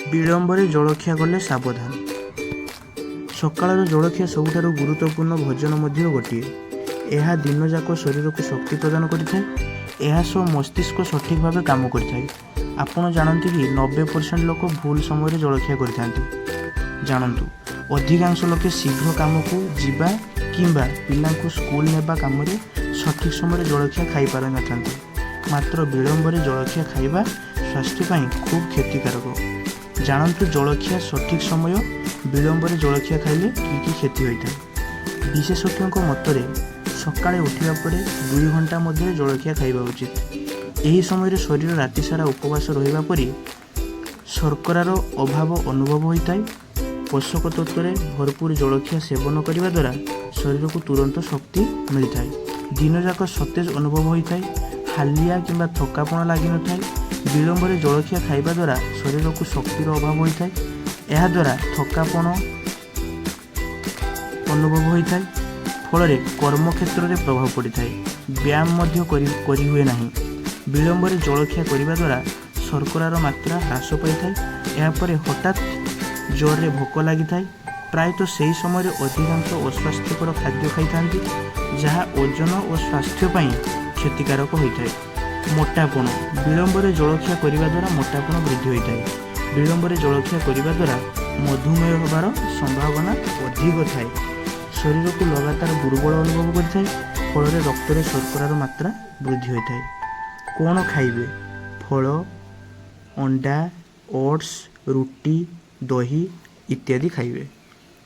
विलंबरे जलखिया कले सावधान। सकाळर जलखिया सबुठारु गुरुत्वपूर्ण भोजन मध्य गोटे। यह दिन जाक शरीर को शक्ति प्रदान करता मस्तिष्क सठिक भाव काम करता। आपण जानते कि 90% लोक भूल समय जलखिया करते। जानतु अधिकांश लोके शीघ्र काम को जीवा किंबा पिला स्कूल नेबा काम सठिक समय जलखिया खाई पार न मात्र विलंबरे जलखिया खाइबा स्वास्थ्य खूब क्षतिकारक। जानतु जलखिया सठिक समय विलंबरे जलखिया खाइले कि क्षति होता है। विशेषज्ञों मतरे सकाळे उठिबा परे 2 घंटा मध्य जलखिया खाइबा उचित। एही समय शरीर राति सारा उपवास रहिबा परी शर्करार अभाव अनुभव होता है। पोषक तत्व भरपूर जलखिया सेवन करने द्वारा शरीर को तुरंत शक्ति मिलता है। दिन जाक सतेज अनुभव होता है। हालिया किंबा थकापण लगी न था। विलंबरे जलखिया खाइबा द्वारा शरीर को शक्तिर अभाव होता है। यह द्वारा थकापण अनुभव होता है। फल कर्म क्षेत्र में प्रभाव पड़ता है। व्यायाम करी हुए नहीं। विलंबरे जलखिया करने द्वारा शर्करार मात्रा ह्रास पाई था। यापर हठात जोर रे भोक लगी था। प्रायतः से ही समय अधिकांश अस्वास्थ्यकर खाद्य खाई था जहाँ ओजन और स्वास्थ्य क्षतिकारक होता है। मोटापण विलंबरे जलखिया करने द्वारा मोटापण वृद्धि होता है। विलंबरे जलखिया करने द्वारा मधुमेह होबार संभावना अधिक थाए। शरीर को लगातार दुर्बल अनुभव करता है। फल रक्त में शर्करार मात्रा वृद्धि होता है। कौन खाइबे? फल, अंडा, ओट्स, रुटी, दही इत्यादि खाइबे।